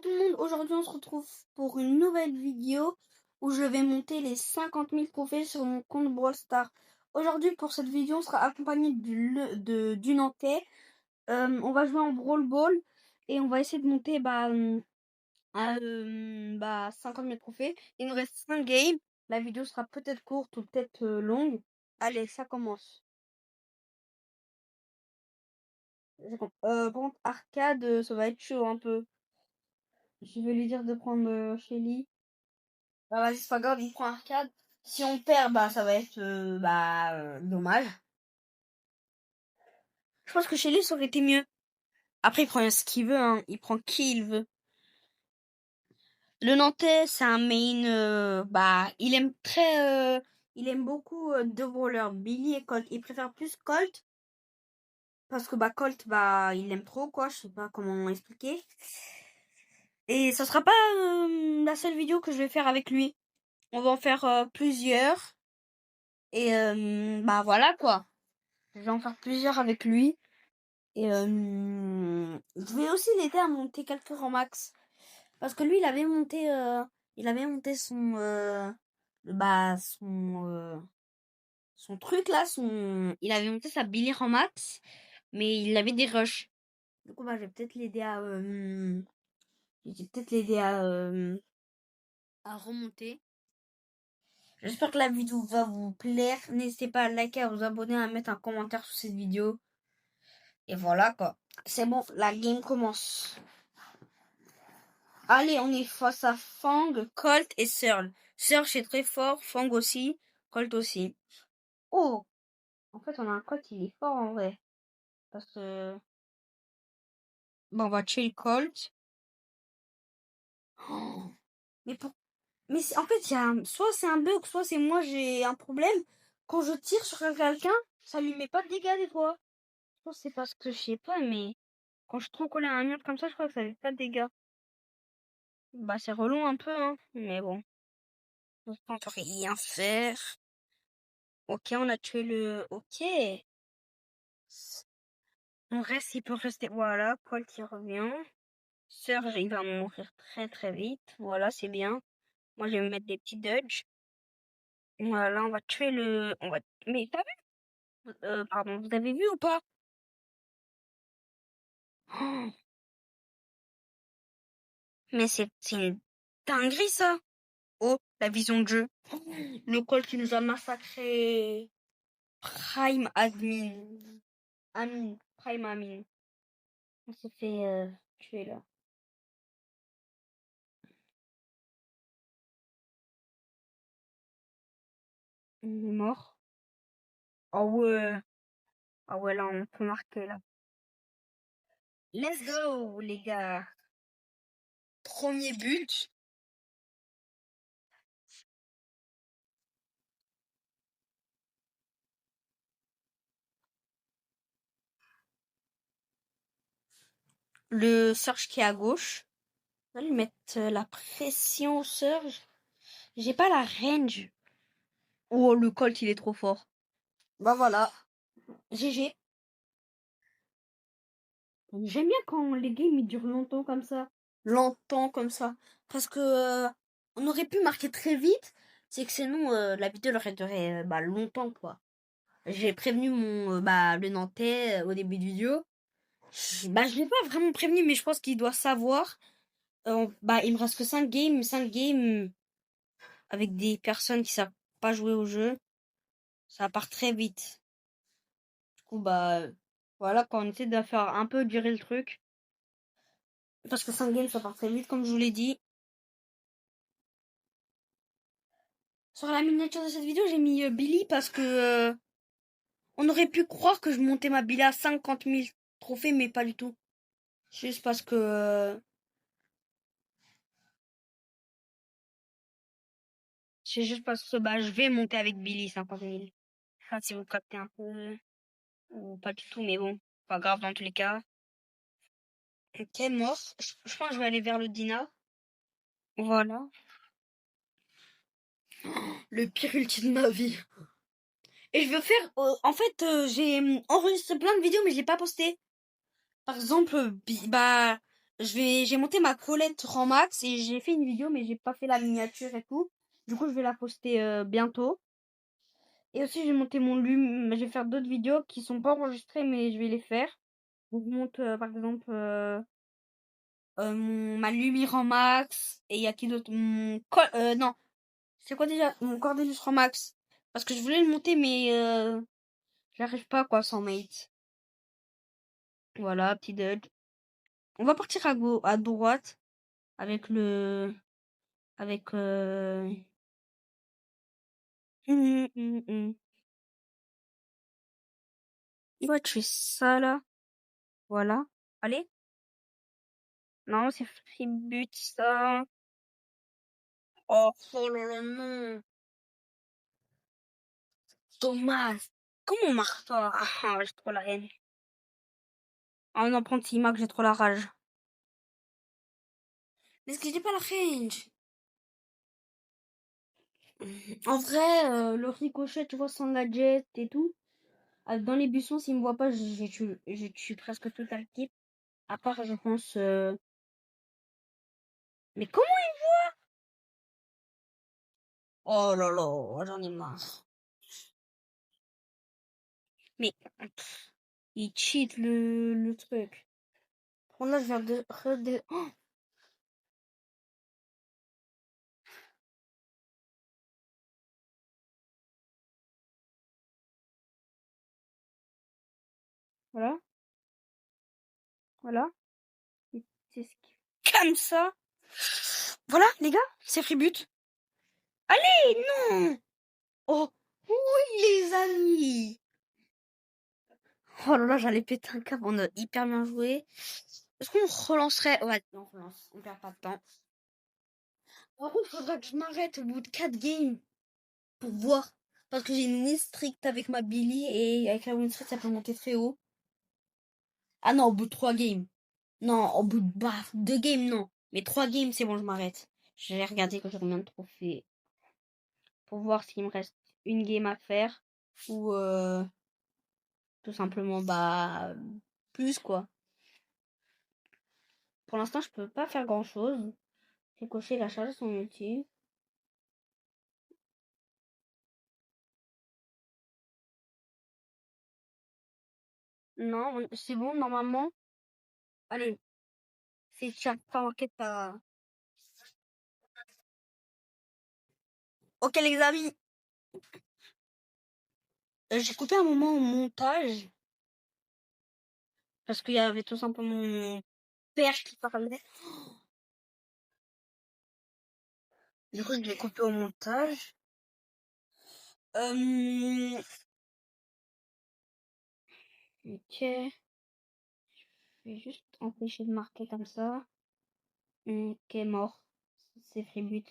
tout le monde, aujourd'hui on se retrouve pour une nouvelle vidéo où je vais monter les 50 000 trophées sur mon compte Brawl Stars. Aujourd'hui pour cette vidéo on sera accompagné du Nantais. On va jouer en Brawl Ball et on va essayer de monter 50 000 trophées. Il nous reste 5 games, la vidéo sera peut-être courte ou peut-être longue. Allez, ça commence. Par contre arcade ça va être chaud un peu. Je vais lui dire de prendre Shelly. Bah vas-y, c'est pas grave, il prend arcade. Si on perd, ça va être dommage. Je pense que Shelly ça aurait été mieux. Après, il prend ce qu'il veut, hein. Il prend qui il veut. Le Nantais, c'est un main, il aime beaucoup deux brawlers, Billy et Colt. Il préfère plus Colt parce que Colt, il l'aime trop, quoi. Je sais pas comment expliquer. Et ça sera pas la seule vidéo que je vais faire avec lui. On va en faire plusieurs. Et voilà quoi. Je vais en faire plusieurs avec lui. Et je vais aussi l'aider à monter quelques rangs max. Parce que lui, il avait monté son truc là, il avait monté sa Billy rank max, mais il avait des rushs. Du coup, je vais peut-être l'aider à remonter. J'espère que la vidéo va vous plaire. N'hésitez pas à liker, à vous abonner, à mettre un commentaire sous cette vidéo. Et voilà quoi. C'est bon, la game commence. Allez, on est face à Fang, Colt et Search. Search est très fort, Fang aussi, Colt aussi. Oh, en fait, on a un Colt, il est fort en vrai. Parce que... on va tuer le Colt. Oh, en fait, soit c'est un bug, soit c'est moi, j'ai un problème. Quand je tire sur quelqu'un, ça lui met pas de dégâts des fois. Je pense que c'est parce que je sais pas, mais quand je suis trop collé à un mur comme ça, je crois que ça fait pas de dégâts. C'est relou un peu, hein, mais bon. On peut rien faire. Ok, on a tué le... Ok. On reste, il peut rester... Voilà, Colt il revient. Surge, il va mourir très très vite. Voilà, c'est bien. Moi, je vais me mettre des petits dodges. Voilà, on va tuer le... Mais t'as vu? Pardon, vous avez vu ou pas? Oh, mais c'est une dinguerie, ça. Oh, la vision de jeu. Le Colt qui nous a massacré. Prime admin. Prime admin. On s'est fait tuer là. Il est mort. Oh ouais. Ah ouais, là, on peut marquer là. Let's go, les gars. Premier but. Le Surge qui est à gauche. On va lui mettre la pression au Surge. J'ai pas la range. Oh, le Colt, il est trop fort. Voilà. GG. J'aime bien quand les games ils durent longtemps comme ça. Longtemps comme ça. Parce que on aurait pu marquer très vite. C'est que sinon la vidéo aurait duré longtemps quoi. J'ai prévenu le Nantais au début de vidéo. Je l'ai pas vraiment prévenu, mais je pense qu'il doit savoir. Il me reste que 5 games avec des personnes qui savent pas jouer au jeu. Ça part très vite. Du coup, voilà, quand on essaie de faire un peu durer le truc. Parce que 5 games, ça part très vite, comme je vous l'ai dit. Sur la miniature de cette vidéo, j'ai mis Billy parce que on aurait pu croire que je montais ma Billy à 50 000 trophées, mais pas du tout. Juste parce que c'est juste parce que je vais monter avec Billy 50 000. Enfin, si vous captez un peu, ou pas du tout, mais bon, pas grave dans tous les cas. Ok, mort. Je pense que je vais aller vers le Dina. Voilà. Le pire ulti de ma vie. Et je veux faire... en fait, j'ai enregistré plein de vidéos, mais je l'ai pas posté. Par exemple, j'ai monté ma Colette Rang Max et j'ai fait une vidéo, mais j'ai pas fait la miniature et tout. Du coup, je vais la poster bientôt. Et aussi, j'ai monté mon je vais faire d'autres vidéos qui sont pas enregistrées, mais je vais les faire. Donc, je monte par exemple ma Lumière en max. Et il y a qui d'autre? Non, c'est quoi déjà? Mon Cordelius en max. Parce que je voulais le monter, mais j'arrive pas quoi sans mate. Voilà, petit dodge. On va partir à droite avec le. Avec. Il va tuer ça là. Voilà. Allez. Non, c'est Freeboot ça. Oh, oh là là, non. Dommage. Comment on marche ça? Ah, j'ai trop la haine. Oh non, prends T-Mac, j'ai trop la rage. Mais est-ce que j'ai pas la range? En vrai, le ricochet, tu vois, sans gadget et tout. Dans les buissons, s'il me voit pas, j'ai tué presque toute l'équipe. À part, je pense. Mais comment? Oh là là, j'en ai marre. Mais il cheat le truc. Bon, là, je viens oh, voilà, voilà. C'est ce qui... Comme ça. Voilà, les gars, c'est Freeboot. Allez, non. Oh, oui, les amis. Oh là là, j'allais péter un câble. On a hyper bien joué. Est-ce qu'on relancerait? Ouais, non, on relance. On perd pas de temps. Par contre, il faudra que je m'arrête au bout de 4 games pour voir. Parce que j'ai une win streak avec ma Billy et avec la win streak, ça peut monter très haut. Ah non, au bout de 3 games. Non, au bout de 2 games, non. Mais 3 games, c'est bon, je m'arrête. Je vais regarder que j'ai combien de trophées pour voir s'il me reste une game à faire ou tout simplement plus quoi. Pour l'instant, je peux pas faire grand chose. J'ai coché, il a chargé son ulti. Non, c'est bon normalement. Allez, c'est chat, pas enquête pas. Ok les amis, j'ai coupé un moment au montage parce qu'il y avait tout simplement mon père qui parlait. Du coup, je l'ai coupé au montage. Ok, je vais juste empêcher de marquer comme ça. Ok, mort. C'est Freeboot.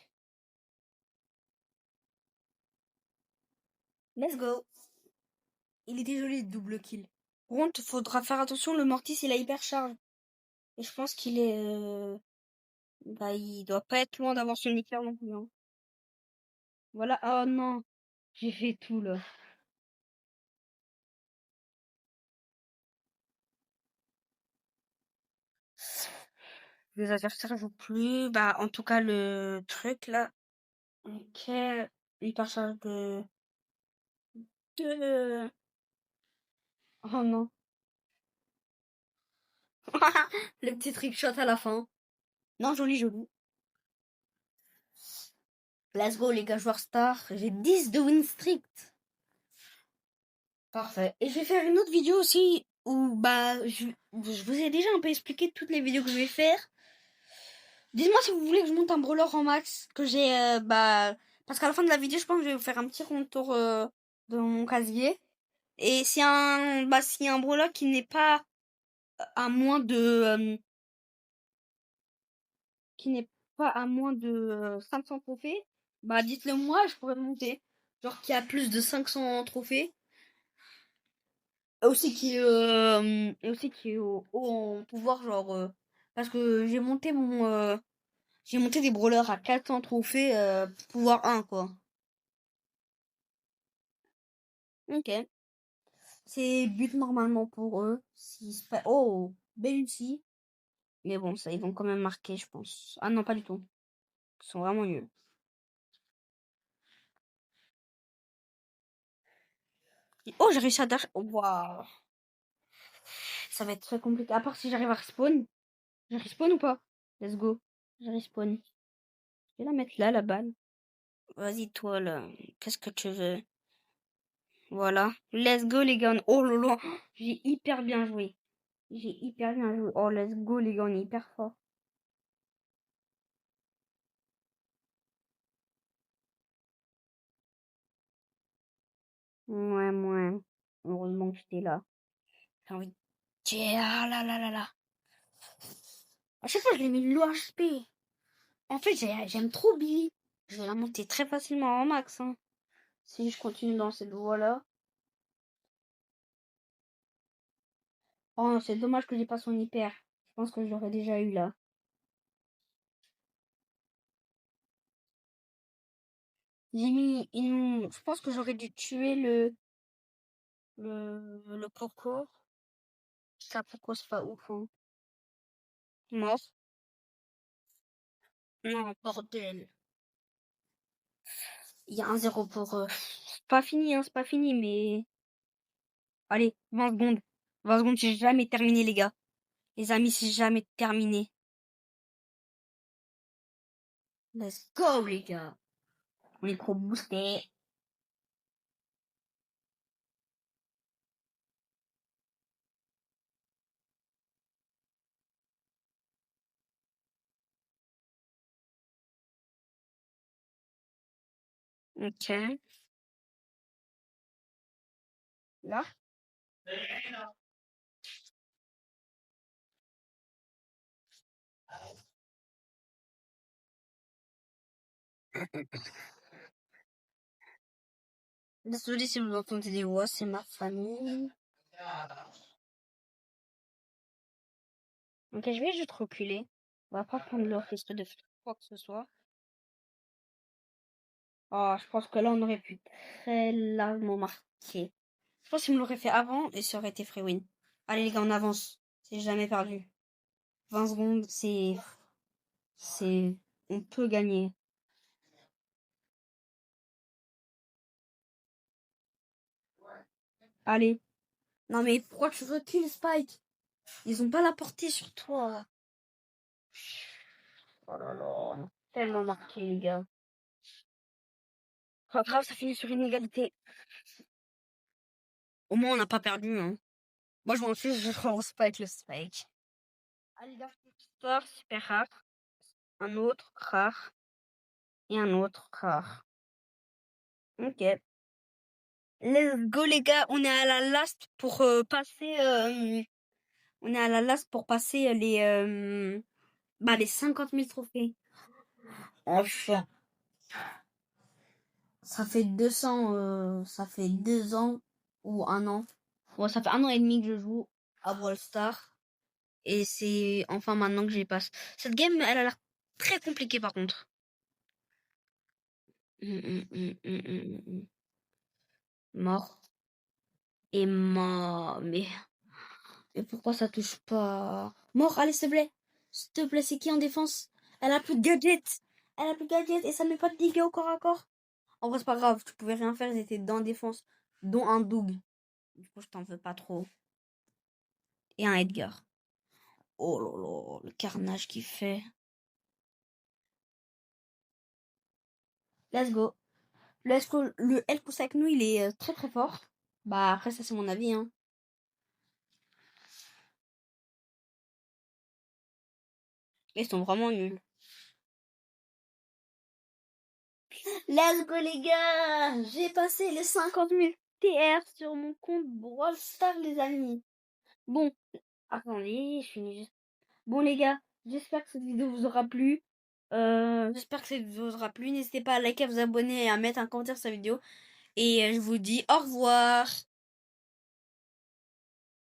Let's go. Il est désolé, double kill. Par contre, faudra faire attention, le Mortis il a hyper charge. Et je pense qu'il est il doit pas être loin d'avoir son éclair non plus. Hein. Voilà, oh non, j'ai fait tout là. Les adversaires jouent plus. En tout cas, le truc là. Ok, hyper charge de... Oh non. Le petit trickshot à la fin. Non, joli, joli. Let's go les gars, joueurs stars. J'ai 10 de win streak. Parfait. Et je vais faire une autre vidéo aussi où je vous ai déjà un peu expliqué toutes les vidéos que je vais faire. Dites-moi si vous voulez que je monte un brawler en max que j'ai parce qu'à la fin de la vidéo, je pense que je vais vous faire un petit retour de mon casier. Et s'il y a un brawler qui n'est pas à moins de qui n'est pas à moins de 500 trophées, dites-le moi, je pourrais le monter. Genre qui a plus de 500 trophées. Et aussi qui est haut en pouvoir, genre parce que j'ai monté des brawlers à 400 trophées pouvoir 1 quoi. Ok. C'est but normalement pour eux. Oh, belle ulti. Mais bon, ça, ils vont quand même marquer, je pense. Ah non, pas du tout. Ils sont vraiment nuls. Oh, j'ai réussi à dash. Waouh. Ça va être très compliqué. À part si j'arrive à respawn. Je respawn ou pas? Let's go. Je respawn. Je vais la mettre là, la balle. Vas-y, toi, là. Qu'est-ce que tu veux? Voilà. Let's go, les gars. Oh là là. J'ai hyper bien joué. J'ai hyper bien joué. Oh, let's go, les gars. On est hyper fort. Ouais, ouais. Heureusement que j'étais là. J'ai envie de dire. Ah là là là là. À chaque fois, je l'ai mis low HP. En fait, j'aime trop Billy. Je vais la monter très facilement en max, hein. Si je continue dans cette voie-là. Oh, c'est dommage que j'ai pas son hyper. Je pense que je l'aurais déjà eu là. J'ai mis une... Je pense que j'aurais dû tuer le coco. Ça, pourquoi c'est pas ouf, hein. Mort. Non, bordel. Il y a un zéro pour... C'est pas fini, hein, c'est pas fini, mais... Allez, 20 secondes. 20 secondes, c'est jamais terminé, les gars. Les amis, c'est jamais terminé. Let's go, les gars. On est trop boosté. Ok. Là. Désolé si vous entendez des voix, c'est ma famille. Ok, je vais juste reculer. On va pas prendre le risque de faire quoi que ce soit. Oh, je pense que là, on aurait pu très largement marquer. Je pense qu'il me l'aurait fait avant et ça aurait été free win. Allez, les gars, on avance. C'est jamais perdu. 20 secondes, c'est, on peut gagner. Allez. Non, mais pourquoi tu recules, Spike? Ils ont pas la portée sur toi. Oh là là, on a tellement marqué, les gars. Pas grave, ça finit sur une égalité. Au moins, on n'a pas perdu, hein. Moi, je m'en fiche, je relance pas avec le Spike. Allez, gars, histoire super rare. Un autre rare. Et un autre rare. Ok. Let's go, les gars. On est à la last pour passer. On est à la last pour passer les 50 000 trophées. Enfin. Ça fait 200. Ça fait 2 ans ou un an. Bon, ça fait un an et demi que je joue à Brawl Stars. Et c'est enfin maintenant que j'y passe. Cette game, elle a l'air très compliquée par contre. Mort. Et mort. Mais pourquoi ça touche pas? Mort, allez, s'il te plaît. S'il te plaît, c'est qui en défense? Elle a plus de gadgets. Elle a plus de gadgets et ça met pas de dégâts au corps à corps. En vrai, c'est pas grave. Tu pouvais rien faire. Ils étaient dans la défense. Dont un double. Du coup, je t'en veux pas trop. Et un Edgar. Oh là là, le carnage qu'il fait. Let's go. Le El nous, il est très très fort. Bah après ça c'est mon avis, hein. Ils sont vraiment nuls. Let's go les gars. J'ai passé les 50 000 TR sur mon compte Brawl Stars les amis. Bon, attendez, je finis juste. Bon les gars, j'espère que cette vidéo vous aura plu. J'espère que cette vidéo vous aura plu. N'hésitez pas à liker, à vous abonner et à mettre un commentaire sur cette vidéo. Et je vous dis au revoir.